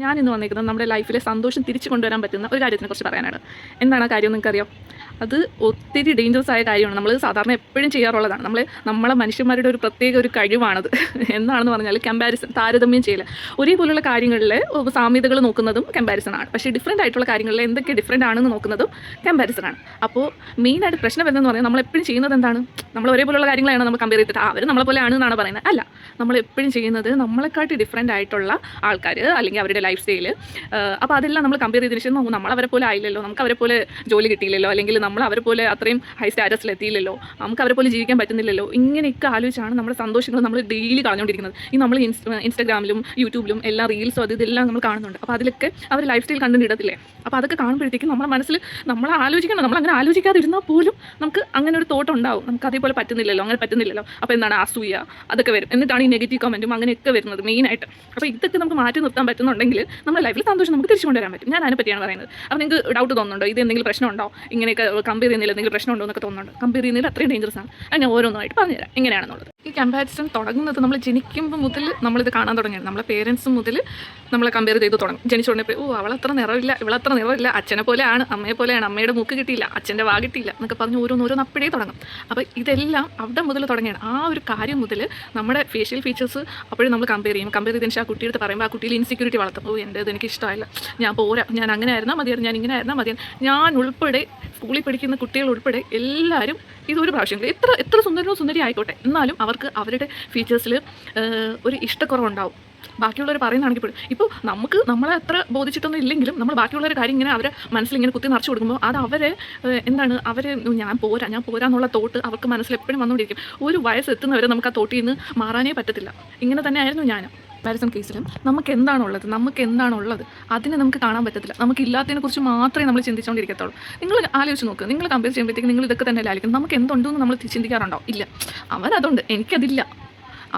ഞാനിന്ന് വന്നിരിക്കുന്നത് നമ്മുടെ ലൈഫിലെ സന്തോഷം തിരിച്ചു കൊണ്ടുവരാൻ പറ്റുന്ന ഒരു കാര്യത്തിനെക്കുറിച്ച് പറയാനാണ്. എന്താണ് ആ കാര്യം നിങ്ങൾക്കറിയോ? അത് ഒത്തിരി ഡേഞ്ചറസ് ആയ കാര്യമാണ്. നമ്മൾ സാധാരണ എപ്പോഴും ചെയ്യാറുള്ളതാണ്. നമ്മളെ മനുഷ്യന്മാരുടെ ഒരു പ്രത്യേക ഒരു കഴിവാണത്. എന്താണെന്ന് പറഞ്ഞാൽ കമ്പാരിസൺ, താരതമ്യം ചെയ്യൽ. ഒരേപോലുള്ള കാര്യങ്ങളിൽ സാമ്യതകൾ നോക്കുന്നതും കമ്പാരിസൺ ആണ്. പക്ഷേ ഡിഫറെൻ്റ് ആയിട്ടുള്ള കാര്യങ്ങളിൽ എന്തൊക്കെ ഡിഫറെൻ്റ് ആണെന്ന് നോക്കുന്നതും കമ്പാരിസൺ ആണ്. അപ്പോൾ മെയിനായിട്ട് പ്രശ്നം എന്തെന്ന് പറഞ്ഞാൽ നമ്മളെപ്പോഴും ചെയ്യുന്നത് എന്താണ്? നമ്മൾ ഒരേപോലുള്ള കാര്യങ്ങളാണ് നമ്മൾ കമ്പയർ ചെയ്തിട്ട് അവർ നമ്മളെ പോലെ ആണെന്നാണ് പറയുന്നത്. അല്ല, നമ്മളെപ്പോഴും ചെയ്യുന്നത് നമ്മളെക്കാട്ടി ഡിഫറെൻ്റ് ആയിട്ടുള്ള ആൾക്കാർ അല്ലെങ്കിൽ അവരുടെ ലൈഫ് സ്റ്റൈൽ. അപ്പോൾ അതെല്ലാം നമ്മൾ കമ്പയർ ചെയ്തതിന് ശേഷം നമ്മൾ അവരെ പോലെ ആയില്ലല്ലോ, നമുക്ക് അവരെ പോലെ ജോലി കിട്ടിയില്ലല്ലോ, അല്ലെങ്കിൽ നമ്മൾ അവരെ പോലെ അത്രയും ഹൈ സ്റ്റാറ്റസിലെത്തിയില്ലല്ലോ, നമുക്ക് അവരെ പോലെ ജീവിക്കാൻ പറ്റുന്നില്ലല്ലോ. ഇങ്ങനെയൊക്കെ ആലോചിച്ചാണ് നമ്മുടെ സന്തോഷങ്ങൾ നമ്മൾ ഡെയിലി കളഞ്ഞുകൊണ്ടിരിക്കുന്നത്. ഈ നമ്മൾ ഇൻസ്റ്റാഗ്രാമിലും യൂട്യൂബിലും എല്ലാം റീൽസും ഇതെല്ലാം നമ്മൾ കാണുന്നുണ്ട്. അപ്പോൾ അതിലൊക്കെ അവർ ലൈഫ് സ്റ്റൈൽ കണ്ടന്റ് ഇടത്തില്ലേ? അപ്പോൾ അതൊക്കെ കാണുമ്പോഴത്തേക്കും നമ്മുടെ മനസ്സിൽ നമ്മൾ ആലോചിക്കണം. നമ്മളങ്ങനെ ആലോചിക്കാതിരുന്നാൽ പോലും നമുക്ക് അങ്ങനെ ഒരു തോട്ട് ഉണ്ടാവും. നമുക്ക് അതേപോലെ പറ്റുന്നില്ലല്ലോ, അങ്ങനെ പറ്റുന്നില്ലല്ലോ. അപ്പോൾ എന്താണ് അസൂയ, അതൊക്കെ വരും. എന്നിട്ടാണ് ഈ നെഗറ്റീവ് കമൻറ്റും അങ്ങനെയൊക്കെ വരുന്നത് മെയിനായിട്ട്. അപ്പോൾ ഇതൊക്കെ നമുക്ക് മാറ്റി നിർത്താൻ പറ്റുന്നുണ്ടെങ്കിൽ നമ്മുടെ ലൈഫിൽ സന്തോഷം നമുക്ക് തിരിച്ചു കൊണ്ടുവരാൻ പറ്റും. ഞാൻ അതിനെ പറ്റിയാണ് പറയുന്നത്. അപ്പോൾ നിങ്ങൾക്ക് ഡൗട്ട് തോന്നുന്നുണ്ടോ? ഇത് എന്തെങ്കിലും പ്രശ്നമുണ്ടോ? ഇങ്ങനെയൊക്കെ കമ്പയർ ചെയ്യുന്നതിൽ എന്തെങ്കിലും പ്രശ്നമുണ്ടോ എന്നൊക്കെ തോന്നുന്നുണ്ട്? കമ്പയർ ചെയ്യുന്നതിൽ അത്രയും ഡേഞ്ചറസ് ആണ്. അത് ഞാൻ ഓരോന്നായിട്ട് പറഞ്ഞുതരാം എങ്ങനെയാണെന്നുള്ളത്. ഈ കമ്പാരിസൺ തുടങ്ങുന്നത് നമ്മൾ ജനിക്കുമ്പോൾ മുതൽ നമ്മളിത് കാണാൻ തുടങ്ങിയാണ്. നമ്മളെ പേരൻസ് മുതൽ നമ്മളെ കമ്പയർ ചെയ്ത് തുടങ്ങും. ജനിച്ചുകൊണ്ടപ്പോൾ അവളത്ര നിറമില്ല, ഇവളത്ര നിറമില്ല, അച്ഛനെ പോലെയാണ്, അമ്മയെ പോലെയാണ്, അമ്മയുടെ മൂക്ക് കിട്ടിയില്ല, അച്ഛൻ്റെ വാ കിട്ടിയില്ല എന്നൊക്കെ പറഞ്ഞ് ഓരോന്നോരോന്ന് അപ്പോഴേ തുടങ്ങും. അപ്പോൾ ഇതെല്ലാം അവിടെ മുതൽ തുടങ്ങിയാണ്. ആ ഒരു കാര്യം മുതൽ നമ്മുടെ ഫേഷ്യൽ ഫീച്ചേഴ്സ് അപ്പോഴും നമ്മൾ കമ്പയർ ചെയ്യും. കമ്പയർ ചെയ്തതിന് ശേഷം ആ കുട്ടിയുടെ പറയുമ്പോൾ ആ കുട്ടിയിൽ ഇൻസെക്യൂരിറ്റി വളർത്തും. എൻ്റേത് എനിക്ക് ഇഷ്ടമായില്ല, ഞാൻ പോരാ, ഞാൻ അങ്ങനെ ആയിരുന്നാൽ മതിയായിരുന്നു, ഞാൻ ഇങ്ങനെ ആയിരുന്നാൽ മതിയായിരുന്നു. ഞാൻ ഉൾപ്പെടെ, സ്കൂളിൽ പഠിക്കുന്ന കുട്ടികൾ ഉൾപ്പെടെ എല്ലാവരും ഇതൊരു പ്രാവശ്യം എത്ര സുന്ദരനോ സുന്ദരി ആയിക്കോട്ടെ, എന്നാലും അവർക്ക് അവരുടെ ഫീച്ചേഴ്സിൽ ഒരു ഇഷ്ടക്കുറവുണ്ടാവും. ബാക്കിയുള്ളവർ പറയുന്നതാണെങ്കിൽ പോലും ഇപ്പോൾ നമ്മളെ അത്ര ബോധിച്ചിട്ടൊന്നും ഇല്ലെങ്കിലും നമ്മൾ ബാക്കിയുള്ളവരുടെ കാര്യം ഇങ്ങനെ അവരെ മനസ്സിലിങ്ങനെ കുത്തി നിറച്ച് കൊടുക്കുമ്പോൾ അത് അവരെ ഞാൻ പോരാ എന്നുള്ള തോട്ട് അവർക്ക് മനസ്സിൽ എപ്പോഴും വന്നുകൊണ്ടിരിക്കും. ഒരു വയസ്സെത്തുന്നവരെ നമുക്ക് ആ തോട്ടിൽ നിന്ന് മാറാനേ പറ്റത്തില്ല. ഇങ്ങനെ തന്നെ ആയിരുന്നു ഞാൻ. കമ്പാരിസൺ കേസിലും നമുക്ക് എന്താണുള്ളത് അതിനെ നമുക്ക് കാണാൻ പറ്റത്തില്ല. നമുക്കില്ലാത്തതിനെ കുറിച്ച് മാത്രമേ നമ്മൾ ചിന്തിച്ചുകൊണ്ടിരിക്കത്തുള്ളൂ. നിങ്ങൾ ആലോചിച്ച് നോക്ക്, നിങ്ങൾ കമ്പയർ ചെയ്യുമ്പോഴത്തേക്ക് നിങ്ങൾ ഇതൊക്കെ തന്നെ ആയിരിക്കും. നമുക്ക് എന്തുണ്ടെന്ന് നമ്മൾ ചിന്തിക്കാറുണ്ടോ? ഇല്ല. അവനതുണ്ട്, എനിക്കതില്ല.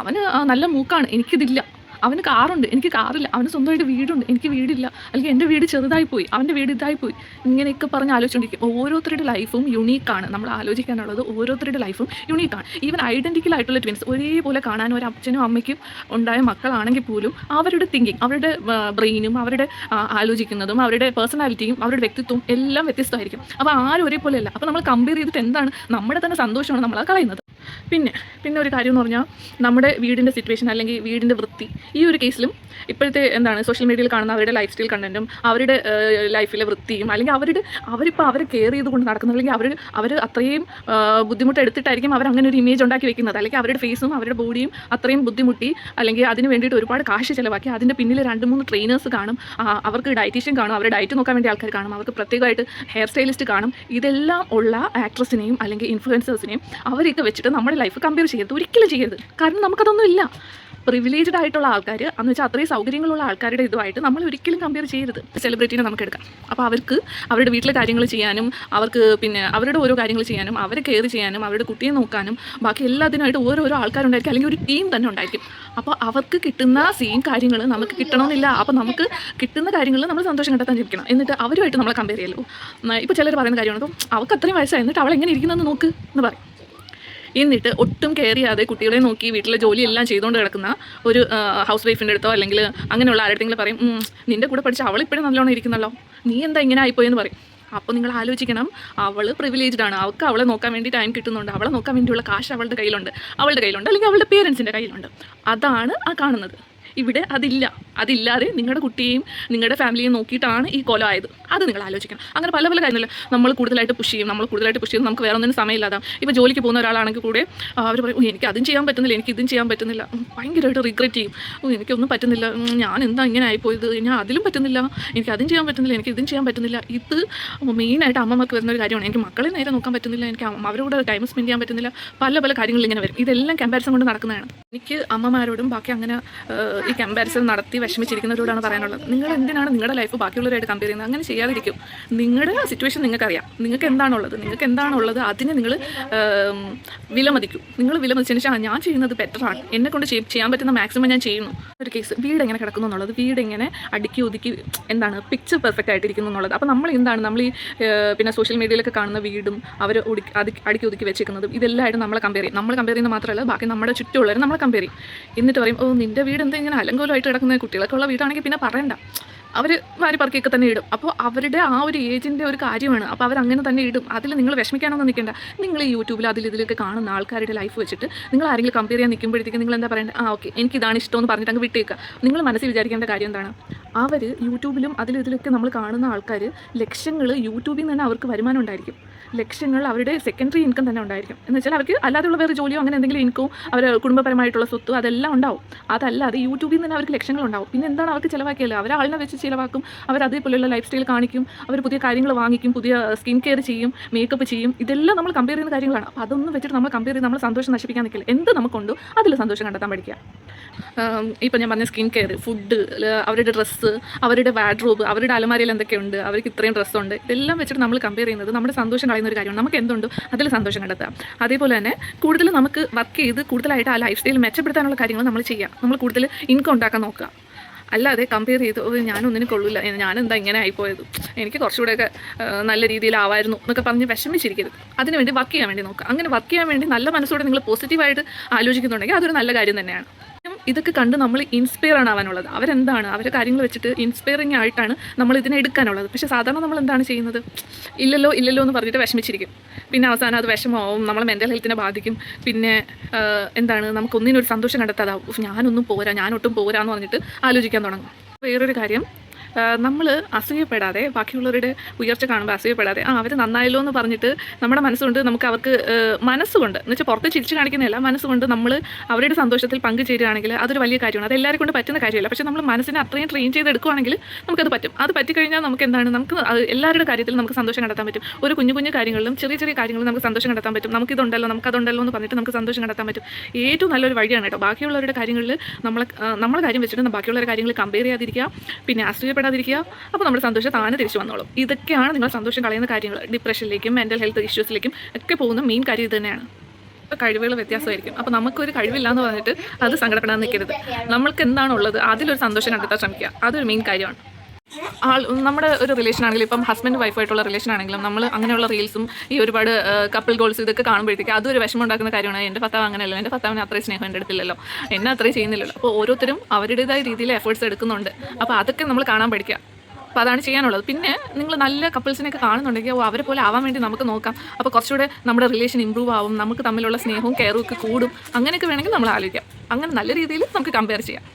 അവന് നല്ല മൂക്കാണ്, എനിക്കിതില്ല. അവന് കാറുണ്ട്, എനിക്ക് കാറില്ല. അവന് സ്വന്തമായിട്ട് വീടുണ്ട്, എനിക്ക് വീടില്ല. അല്ലെങ്കിൽ എൻ്റെ വീട് ചെറുതായിപ്പോയി, അവൻ്റെ വീട് ഇതായിപ്പോയി. ഇങ്ങനെയൊക്കെ പറഞ്ഞ് ആലോചിച്ചുകൊണ്ടിരിക്കും. ഓരോരുത്തരുടെ ലൈഫും യുണീക്കാണ്. നമ്മൾ ആലോചിക്കാനുള്ളത് ഓരോരുത്തരുടെ ലൈഫും യുണീക്കാണ്. ഈവൻ ഐഡൻറ്റിക്കൽ ആയിട്ടുള്ള ട്വിൻസ് ഒരേപോലെ കാണാൻ ഒരു അച്ഛനും അമ്മയ്ക്കും ഉണ്ടായ മക്കളാണെങ്കിൽ പോലും അവരുടെ തിങ്കിങ്, അവരുടെ ബ്രെയിനും, അവരുടെ ആലോചിക്കുന്നതും, അവരുടെ പേഴ്സണാലിറ്റിയും, അവരുടെ വ്യക്തിത്വവും എല്ലാം വ്യത്യസ്തമായിരിക്കും. അപ്പോൾ ആരും ഒരേപോലെയല്ല. അപ്പോൾ നമ്മൾ കമ്പയർ ചെയ്തിട്ട് എന്താണ്? നമ്മുടെ തന്നെ സന്തോഷമാണ് നമ്മൾ കളയുന്നത്. പിന്നെ ഒരു കാര്യം എന്ന് പറഞ്ഞാൽ നമ്മുടെ വീടിൻ്റെ സിറ്റുവേഷൻ അല്ലെങ്കിൽ വീടിൻ്റെ വൃത്തി. ഈ ഒരു കേസിലും ഇപ്പോഴത്തെ സോഷ്യൽ മീഡിയയിൽ കാണുന്ന അവരുടെ ലൈഫ് സ്റ്റൈൽ കണ്ടൻറ്റും അവരുടെ ലൈഫിലെ വൃത്തിയും, അല്ലെങ്കിൽ അവരിപ്പോൾ അവരെ കെയർ ചെയ്തുകൊണ്ട് നടക്കുന്നത്, അല്ലെങ്കിൽ അവർ അത്രയും ബുദ്ധിമുട്ട് എടുത്തിട്ടായിരിക്കും അവരങ്ങനെ ഒരു ഇമേജ് ഉണ്ടാക്കി വെക്കുന്നത്. അല്ലെങ്കിൽ അവരുടെ ഫേസും അവരുടെ ബോഡിയും അത്രയും ബുദ്ധിമുട്ടി, അല്ലെങ്കിൽ അതിന് വേണ്ടിയിട്ട് ഒരുപാട് കാശ് ചിലവാക്കി അതിൻ്റെ പിന്നിൽ 2-3 ട്രെയിനേഴ്സ് കാണും, അവർക്ക് ഡയറ്റീഷ്യൻ കാണും, അവരുടെ ഡയറ്റ് നോക്കാൻ വേണ്ടി ആൾക്കാർ കാണും, അവർക്ക് പ്രത്യേകമായിട്ട് ഹെയർ സ്റ്റൈലിസ്റ്റ് കാണും. ഇതെല്ലാം ഉള്ള ആക്ട്രസിനെയും അല്ലെങ്കിൽ ഇൻഫ്ലുവൻസേഴ്സിനെയും അവരെയൊക്കെ വെച്ചിട്ട് നമ്മുടെ ലൈഫ് കമ്പയർ ചെയ്യരുത്, ഒരിക്കലും ചെയ്യരുത്. കാരണം നമുക്കതൊന്നും ഇല്ല. പ്രിവിലേജ്ഡ് ആയിട്ടുള്ള ആൾക്കാർ എന്ന് വെച്ചാൽ അത്രയും സൗകര്യങ്ങളുള്ള ആൾക്കാരുടെ ഇതുമായിട്ട് നമ്മൾ ഒരിക്കലും കമ്പയർ ചെയ്യരുത്. സെലിബ്രിറ്റീനെ നമുക്ക് എടുക്കാം. അപ്പോൾ അവർക്ക് അവരുടെ വീട്ടിലെ കാര്യങ്ങൾ ചെയ്യാനും, അവർക്ക് അവരുടെ ഓരോ കാര്യങ്ങൾ ചെയ്യാനും, അവരെ കെയർ ചെയ്യാനും, അവരുടെ കുട്ടിയെ നോക്കാനും, ബാക്കി എല്ലാത്തിനായിട്ട് ഓരോരോ ആൾക്കാരുണ്ടായിരിക്കും, അല്ലെങ്കിൽ ഒരു ടീം തന്നെ ഉണ്ടായിരിക്കും. അപ്പോൾ അവർക്ക് കിട്ടുന്ന സെയിം കാര്യങ്ങൾ നമുക്ക് കിട്ടണമെന്നില്ല. അപ്പോൾ നമുക്ക് കിട്ടുന്ന കാര്യങ്ങളിൽ നമ്മൾ സന്തോഷം കണ്ടെത്താൻ ശ്രമിക്കണം. എന്നിട്ട് അവരുമായിട്ട് നമ്മളെ കമ്പയർ ചെയ്യല്ലോ. ഇപ്പോൾ ചിലർ പറയുന്ന കാര്യമാണ്, അവർക്ക് അത്രയും വയസ്സായി എന്നിട്ട് അവൾ എങ്ങനെ ഇരിക്കുന്നതെന്ന് നോക്ക് എന്ന് പറയും. എന്നിട്ട് ഒട്ടും കെയർ ചെയ്യാതെ കുട്ടികളെ നോക്കി വീട്ടിലെ ജോലിയെല്ലാം ചെയ്തുകൊണ്ട് കിടക്കുന്ന ഒരു ഹൗസ് വൈഫിൻ്റെ അടുത്തോ അല്ലെങ്കിൽ അങ്ങനെയുള്ള ആരുടെങ്കിലും പറയും, നിൻ്റെ കൂടെ പഠിച്ച അവൾ ഇപ്പോഴും നല്ലോണം ഇരിക്കുന്നല്ലോ, നീ എന്താ ഇങ്ങനെ ആയിപ്പോയെന്ന് പറയും. അപ്പോൾ നിങ്ങൾ ആലോചിക്കണം, അവൾ പ്രിവിലേജ്ഡ് ആണ്, അവൾക്ക് അവളെ നോക്കാൻ വേണ്ടി ടൈം കിട്ടുന്നുണ്ട്, അവളെ നോക്കാൻ വേണ്ടിയുള്ള കാശ് അവളുടെ കയ്യിലുണ്ട്, അല്ലെങ്കിൽ അവളുടെ പേരൻസിൻ്റെ കയ്യിലുണ്ട്. അതാണ് ആ കാണുന്നത്. ഇവിടെ അതില്ലാതെ നിങ്ങളുടെ കുട്ടിയെയും നിങ്ങളുടെ ഫാമിലിയെയും നോക്കിയിട്ടാണ് ഈ കൊല ആയത്. അത് നിങ്ങൾ ആലോചിക്കണം. അങ്ങനെ പല കാര്യങ്ങളിൽ നമ്മൾ കൂടുതലായിട്ട് പുഷ് ചെയ്യും നമുക്ക് വേറെ ഒന്നിനും സമയമില്ലാതാവും. ഇപ്പോൾ ജോലിക്ക് പോകുന്ന ഒരാളാണെങ്കിൽ കൂടെ അവർ പറയും, എനിക്ക് അതും ചെയ്യാൻ പറ്റുന്നില്ല, എനിക്ക് ഇതും ചെയ്യാൻ പറ്റുന്നില്ല, ഭയങ്കരമായിട്ട് റിഗ്രറ്റ് ചെയ്യും. എനിക്കൊന്നും പറ്റുന്നില്ല, ഞാൻ എന്താ ഇങ്ങനെ ആയിപ്പോയത്, ഞാൻ അതിലും പറ്റുന്നില്ല, എനിക്ക് അതും ചെയ്യാൻ പറ്റുന്നില്ല, എനിക്ക് ഇതും ചെയ്യാൻ പറ്റുന്നില്ല. ഇത് മെയിനായിട്ട് അമ്മമാർക്ക് വരുന്ന ഒരു കാര്യമാണ്. എനിക്ക് മക്കളെ നേരെ നോക്കാൻ പറ്റുന്നില്ല, എനിക്ക് അവരോട് ടൈം സ്പെൻഡ് ചെയ്യാൻ പറ്റുന്നില്ല, പല കാര്യങ്ങളിൽ ഇങ്ങനെ വരും. ഇതെല്ലാം കമ്പാരിസൺ കൊണ്ട് നടക്കുന്നതാണ്. എനിക്ക് അമ്മമാരോടും ബാക്കി അങ്ങനെ ഈ കമ്പാരിസൺ നടത്തി വിഷമിച്ചിരിക്കുന്നവരോടാണ് പറയാനുള്ളത്, നിങ്ങൾ എന്തിനാണ് നിങ്ങളുടെ ലൈഫ് ബാക്കിയുള്ളവരായിട്ട് കമ്പയർ ചെയ്യുന്നത്? അങ്ങനെ ചെയ്യാതിരിക്കും. നിങ്ങളുടെ സിറ്റുവേഷൻ നിങ്ങൾക്കറിയാം, നിങ്ങൾക്ക് എന്താണുള്ളത് അതിനെ നിങ്ങൾ വിലമതിക്കും. നിങ്ങൾ വിലമതിച്ചതിന് ശേഷം ഞാൻ ചെയ്യുന്നത് ബെറ്ററാണ്, എന്നെക്കൊണ്ട് ചെയ്യാൻ പറ്റുന്ന മാക്സിമം ഞാൻ ചെയ്യുന്നു. ഒരു കേസ്, വീട് എങ്ങനെ കിടക്കുന്നു എന്നുള്ളത്, വീട് എങ്ങനെ അടുക്കി ഒതുക്കി പിക്ചർ പെർഫെക്റ്റ് ആയിട്ടിരിക്കുന്നു എന്നുള്ളത്. അപ്പോൾ നമ്മൾ നമ്മൾ ഈ സോഷ്യൽ മീഡിയയിലൊക്കെ കാണുന്ന വീടും അവർ അടുക്കി ഒതുക്കി വെച്ചിരിക്കുന്നതും ഇതെല്ലാമായിട്ട് നമ്മളെ കമ്പയർ ചെയ്യും. നമ്മൾ കമ്പയർ ചെയ്യുന്നത് മാത്രമല്ല, ബാക്കി നമ്മുടെ ചുറ്റുമുള്ളവരും നമ്മളെ കമ്പയർ ചെയ്യും. എന്നിട്ട് പറയും, നിൻ്റെ വീട് എന്താ ഇങ്ങനെ അലങ്കോലമായിട്ട് കിടക്കുന്ന, കുട്ടികളൊക്കെ ഉള്ള വീടാണെങ്കിൽ പിന്നെ പറയണ്ട. അവർ വാരി പറക്കിയൊക്കെ തന്നെ ഇടും. അപ്പോൾ അവരുടെ ആ ഒരു ഏജിൻ്റെ ഒരു കാര്യമാണ്. അപ്പോൾ അവരങ്ങനെ തന്നെ ഇടും. അതിൽ നിങ്ങൾ വിഷമിക്കാനൊന്നും നിൽക്കേണ്ട. നിങ്ങൾ ഈ യൂട്യൂബിൽ ഇതിലൊക്കെ കാണുന്ന ആൾക്കാരുടെ ലൈഫ് വെച്ചിട്ട് നിങ്ങൾ ആരെങ്കിലും കമ്പയർ ചെയ്യാൻ നിൽക്കുമ്പോഴത്തേക്കും നിങ്ങൾ എന്താ പറയേണ്ടത്? ഓക്കെ, എനിക്കിതാണ് ഇഷ്ടമെന്ന് പറഞ്ഞിട്ട് അങ്ങ് വിട്ടേക്കുക. നിങ്ങൾ മനസ്സിൽ വിചാരിക്കേണ്ട കാര്യം എന്താണ്? അവർ യൂട്യൂബിലും ഇതിലൊക്കെ നമ്മൾ കാണുന്ന ആൾക്കാർ ലക്ഷങ്ങൾ യൂട്യൂബിൽ നിന്ന് തന്നെ അവർക്ക് വരുമാനം ഉണ്ടായിരിക്കും. ലക്ഷങ്ങൾ അവരുടെ സെക്കൻഡറി ഇൻകം തന്നെ ഉണ്ടായിരിക്കും. എന്ന് വെച്ചാൽ അവർക്ക് അല്ലാതെയുള്ള വേറെ ജോലിയോ അങ്ങനെ എന്തെങ്കിലും ഇൻകവും അവർ കുടുംബപരമായിട്ടുള്ള സ്വത്തും അതെല്ലാം ഉണ്ടാവും. അതല്ലാതെ യൂട്യൂബിൽ നിന്ന് തന്നെ അവർക്ക് ലക്ഷങ്ങൾ ഉണ്ടാവും. പിന്നെ എന്താണ് അവർക്ക് ചിലവാക്കിയല്ലോ? അവർ ആളിനെ വെച്ച് ചിലവാക്കും. അവർ അതേപോലെയുള്ള ലൈഫ് സ്റ്റൈൽ കാണിക്കും. അവർ പുതിയ കാര്യങ്ങൾ വാങ്ങിക്കും, പുതിയ സ്കിൻ കെയർ ചെയ്യും, മേക്കപ്പ് ചെയ്യും. ഇതെല്ലാം നമ്മൾ കമ്പയർ ചെയ്യുന്ന കാര്യങ്ങളാണ്. അപ്പോൾ അതൊന്നും വെച്ചിട്ട് നമ്മൾ കമ്പയർ ചെയ്ത് നമ്മൾ സന്തോഷം നശിപ്പിക്കാൻ നിൽക്കില്ല. എന്ത് നമുക്കുണ്ടോ അതിൽ സന്തോഷം കണ്ടെത്താൻ പഠിക്കുക. ഇപ്പം ഞാൻ പറഞ്ഞ സ്കിൻ കെയർ, ഫുഡ്, അവരുടെ ഡ്രസ്സ്, അവരുടെ വാഡ്രോബ്, അവരുടെ അലമാരയിൽ എന്തൊക്കെയുണ്ട്, അവർക്ക് ഇത്രയും ഡ്രസ്സുണ്ട്, ഇതെല്ലാം വെച്ചിട്ട് നമ്മൾ കമ്പയർ ചെയ്യുന്നത് നമ്മുടെ സന്തോഷം കളയുന്ന ഒരു കാര്യമാണ്. നമുക്ക് എന്തുണ്ടോ അതിൽ സന്തോഷം കണ്ടെത്തുക. അതേപോലെ തന്നെ കൂടുതൽ നമുക്ക് വർക്ക് ചെയ്ത് കൂടുതലായിട്ട് ആ ലൈഫ് സ്റ്റൈൽ മെച്ചപ്പെടുത്താനുള്ള കാര്യങ്ങൾ നമ്മൾ ചെയ്യുക. നമ്മൾ കൂടുതൽ ഇൻകം ഉണ്ടാക്കാൻ നോക്കുക. അല്ലാതെ കമ്പയർ ചെയ്ത് ഞാനൊന്നിനും കൊള്ളില്ല, ഞാനെന്താ ഇങ്ങനെ ആയിപ്പോയത്, എനിക്ക് കുറച്ചുകൂടെയൊക്കെ നല്ല രീതിയിലാവായിരുന്നു എന്നൊക്കെ പറഞ്ഞ് വിഷമിച്ചിരിക്കരുത്. അതിനുവേണ്ടി വർക്ക് ചെയ്യാൻ വേണ്ടി നോക്കുക. അങ്ങനെ വർക്ക് ചെയ്യാൻ വേണ്ടി നല്ല മനസ്സോടെ നിങ്ങൾ പോസിറ്റീവായിട്ട് ആലോചിക്കുന്നുണ്ടെങ്കിൽ അതൊരു നല്ല കാര്യം തന്നെയാണ്. ഇതൊക്കെ കണ്ട് നമ്മൾ ഇൻസ്പയർ ആണ് ആവാനുള്ളത്. അവരെന്താണ് അവരുടെ കാര്യങ്ങൾ വെച്ചിട്ട് ഇൻസ്പയറിങ് ആയിട്ടാണ് നമ്മൾ ഇതിനെ എടുക്കാനുള്ളത്. പക്ഷേ സാധാരണ നമ്മൾ എന്താണ് ചെയ്യുന്നത്? ഇല്ലല്ലോ എന്ന് പറഞ്ഞിട്ട് വിഷമിച്ചിരിക്കും. പിന്നെ അവസാനം അത് വിഷമമാവും, നമ്മളെ മെൻ്റൽ ഹെൽത്തിനെ ബാധിക്കും. പിന്നെ എന്താണ് നമുക്കൊന്നിനൊരു സന്തോഷം കണ്ടെത്താതാവും. ഞാനൊട്ടും പോരാ എന്ന് പറഞ്ഞിട്ട് ആലോചിക്കാൻ തുടങ്ങും. വേറൊരു കാര്യം, നമ്മൾ അസൂയപ്പെടാതെ, ബാക്കിയുള്ളവരുടെ ഉയർച്ച കാണുമ്പോൾ അസൂയപ്പെടാതെ അവർ നന്നായല്ലോ എന്ന് പറഞ്ഞിട്ട് നമ്മുടെ മനസ്സുകൊണ്ട് നമുക്ക് അവർക്ക് മനസ്സുകൊണ്ട് എന്ന് വെച്ചാൽ പുറത്ത് ചിരിച്ച് കാണിക്കുന്നതല്ല, മനസ്സുകൊണ്ട് നമ്മൾ അവരുടെ സന്തോഷത്തിൽ പങ്കുചേരുകയാണെങ്കിൽ അതൊരു വലിയ കാര്യമാണ്. അത് എല്ലാവരും കൊണ്ട് പറ്റുന്ന കാര്യമല്ല. പക്ഷേ നമ്മൾ മനസ്സിനെ അത്രയും ട്രെയിൻ ചെയ്തെടുക്കുകയാണെങ്കിൽ നമുക്കത് പറ്റും. അത് പറ്റിക്കഴിഞ്ഞാൽ നമുക്ക് എന്താണ്, നമുക്ക് എല്ലാവരുടെ കാര്യത്തിലും നമുക്ക് സന്തോഷം കണ്ടെത്താൻ പറ്റും. ഒരു കുഞ്ഞു കുഞ്ഞു കാര്യങ്ങളിലും ചെറിയ ചെറിയ കാര്യങ്ങളിലും നമുക്ക് സന്തോഷം കണ്ടെത്താൻ പറ്റും. നമുക്കതുണ്ടല്ലോ എന്ന് പറഞ്ഞിട്ട് നമുക്ക് സന്തോഷം കണ്ടെത്താൻ പറ്റും. ഏറ്റവും നല്ലൊരു വഴിയാണ് കേട്ടോ. ബാക്കിയുള്ളവരുടെ കാര്യങ്ങളിൽ നമ്മളെ കാര്യം വെച്ചിട്ട് ബാക്കിയുള്ളവരുടെ കാര്യങ്ങൾ കമ്പയർ ചെയ്യാതിരിക്കുക, പിന്നെ അസൂയപ്പെടാതിരിക്കുക. അപ്പോൾ നമ്മുടെ സന്തോഷം താനെ തിരിച്ചു വന്നോളും. ഇതൊക്കെയാണ് നിങ്ങൾ സന്തോഷം കളയുന്ന കാര്യങ്ങൾ. ഡിപ്രഷനിലേക്കും മെൻ്റൽ ഹെൽത്ത് ഇഷ്യൂസിലേക്കും ഒക്കെ പോകുന്ന മെയിൻ കാര്യം ഇത് തന്നെയാണ്. കഴിവുകൾ വ്യത്യാസമായിരിക്കും. അപ്പോൾ നമുക്കൊരു കഴിവില്ല എന്ന് പറഞ്ഞിട്ട് അത് സങ്കടപ്പെടാൻ നിൽക്കരുത്. നമ്മൾക്ക് എന്താണുള്ളത് അതിലൊരു സന്തോഷം കണ്ടെത്താൻ ശ്രമിക്കുക. അതൊരു മെയിൻ കാര്യമാണ്. നമ്മുടെ ഒരു റിലേഷൻ ആണെങ്കിലും, ഇപ്പം ഹസ്ബൻഡ് വൈഫായിട്ടുള്ള റിലേഷൻ ആണെങ്കിലും, നമ്മൾ അങ്ങനെയുള്ള റീൽസും ഈ ഒരുപാട് കപ്പിൾ ഗോൾസ് ഇതൊക്കെ കാണുമ്പോഴത്തേക്ക് അതൊരു വിഷമം ഉണ്ടാക്കുന്ന കാര്യമാണ്. എൻ്റെ ഭർത്താവ് അങ്ങനെയല്ലോ, എൻ്റെ ഭർത്താവിന് അത്രയും സ്നേഹം എൻ്റെ അടുത്തില്ലല്ലോ, എന്നെ അത്രയും ചെയ്യുന്നില്ലല്ലോ. അപ്പോൾ ഓരോരുത്തരും അവരുടേതായ രീതിയിൽ എഫേർട്സ് എടുക്കുന്നുണ്ട്. അപ്പോൾ അതൊക്കെ നമ്മൾ കാണാൻ പഠിക്കുക. അപ്പോൾ അതാണ് ചെയ്യാനുള്ളത്. പിന്നെ നിങ്ങൾ നല്ല കപ്പിൾസിനെയൊക്കെ കാണുന്നുണ്ടെങ്കിൽ അവരെ പോലെ ആവാൻ വേണ്ടി നമുക്ക് നോക്കാം. അപ്പോൾ കുറച്ചുകൂടെ നമ്മുടെ റിലേഷൻ ഇമ്പ്രൂവ് ആവും, നമുക്ക് തമ്മിലുള്ള സ്നേഹവും കെയറും ഒക്കെ കൂടും. അങ്ങനെയൊക്കെ വേണമെങ്കിൽ നമ്മൾ ആലോചിക്കാം. അങ്ങനെ നല്ല രീതിയിൽ നമുക്ക് കമ്പയർ ചെയ്യാം.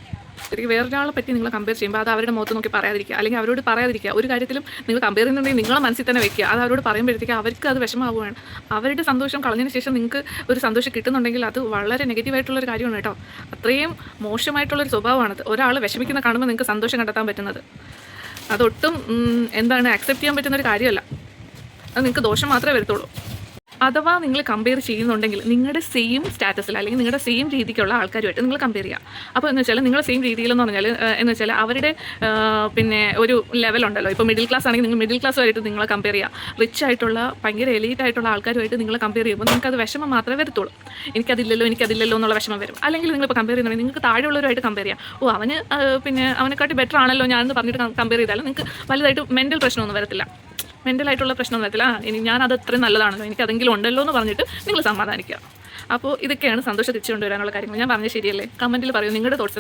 ശരിക്കും വേറൊരാളെ പറ്റി നിങ്ങൾ കമ്പയർ ചെയ്യുമ്പോൾ അത് അവരുടെ മുഖത്ത് നോക്കി പറയാതിരിക്കുക, അല്ലെങ്കിൽ അവരോട് പറയാതിരിക്കുക. ഒരു കാര്യത്തിലും നിങ്ങൾ കമ്പയർ ചെയ്യുന്നുണ്ടെങ്കിൽ നിങ്ങളെ മനസ്സിൽ തന്നെ വെക്കുക. അത് അവരോട് പറയുമ്പോഴത്തേക്ക് അവർക്ക് അത് വിഷമമാവുകയാണ്. അവരുടെ സന്തോഷം കളഞ്ഞതിന് ശേഷം നിങ്ങൾക്ക് ഒരു സന്തോഷം കിട്ടുന്നുണ്ടെങ്കിൽ അത് വളരെ നെഗറ്റീവായിട്ടുള്ളൊരു കാര്യമാണ് കേട്ടോ. അത്രയും മോശമായിട്ടുള്ളൊരു സ്വഭാവമാണത്. ഒരാൾ വിഷമിക്കുന്ന കാണുമ്പോൾ നിങ്ങൾക്ക് സന്തോഷം കണ്ടെത്താൻ പറ്റുന്നത് അതൊട്ടും ആക്സെപ്റ്റ് ചെയ്യാൻ പറ്റുന്നൊരു കാര്യമല്ല. അത് നിങ്ങൾക്ക് ദോഷം മാത്രമേ വരത്തുള്ളൂ. അഥവാ നിങ്ങൾ കമ്പയർ ചെയ്യുന്നുണ്ടെങ്കിൽ നിങ്ങളുടെ സെയിം സ്റ്റാറ്റസിൽ അല്ലെങ്കിൽ നിങ്ങളുടെ സെയിം രീതിക്കുള്ള ആൾക്കാരുമായിട്ട് നിങ്ങൾ കമ്പയർ ചെയ്യുക. അപ്പോൾ എന്ന് വെച്ചാൽ നിങ്ങളുടെ സെയിം രീതിയിലെന്ന് പറഞ്ഞാൽ എന്ന് വെച്ചാൽ അവരുടെ പിന്നെ ഒരു ലെവലുണ്ടല്ലോ. ഇപ്പോൾ മിഡിൽ ക്ലാസ് ആണെങ്കിൽ നിങ്ങൾ മിഡിൽ ക്ലാസ്സുമായിട്ട് നിങ്ങളെ കമ്പയർ ചെയ്യുക. റിച്ച് ആയിട്ടുള്ള ഭയങ്കര എലീറ്റ് ആയിട്ടുള്ള ആൾക്കാരുമായിട്ട് നിങ്ങൾ കമ്പയർ ചെയ്യുമ്പോൾ നിങ്ങൾക്ക് അത് വിഷമം മാത്രമേ വരത്തുള്ളൂ. എനിക്കതില്ലല്ലോ എന്നുള്ള വിഷമം വരും. അല്ലെങ്കിൽ നിങ്ങളിപ്പോൾ കമ്പയർ ചെയ്യുന്നുണ്ടെങ്കിൽ നിങ്ങൾക്ക് താഴെയുള്ളവരുമായിട്ട് കമ്പയർ ചെയ്യാം. അവന് പിന്നെ അവനെക്കാട്ടി ബെറ്റർ ആണല്ലോ ഞാനെന്ന് പറഞ്ഞിട്ട് കമ്പയർ ചെയ്താലും നിങ്ങൾക്ക് വലുതായിട്ട് മെൻ്റൽ പ്രശ്നമൊന്നും വരത്തില്ല. മെൻ്റലായിട്ടുള്ള പ്രശ്നം വരത്തില്ല. ഞാനത് അത്രയും നല്ലതാണല്ലോ, എനിക്കതെങ്കിലും ഉണ്ടല്ലോ എന്ന് പറഞ്ഞിട്ട് നിങ്ങൾ സമാധാനിക്കുക. അപ്പോൾ ഇതൊക്കെയാണ് സന്തോഷം തിരിച്ചു കൊണ്ടുവരാനുള്ള കാര്യങ്ങൾ. ഞാൻ പറഞ്ഞത് ശരിയല്ലേ? കമൻറ്റിൽ പറയൂ നിങ്ങളുടെ തോട്ട്സ്.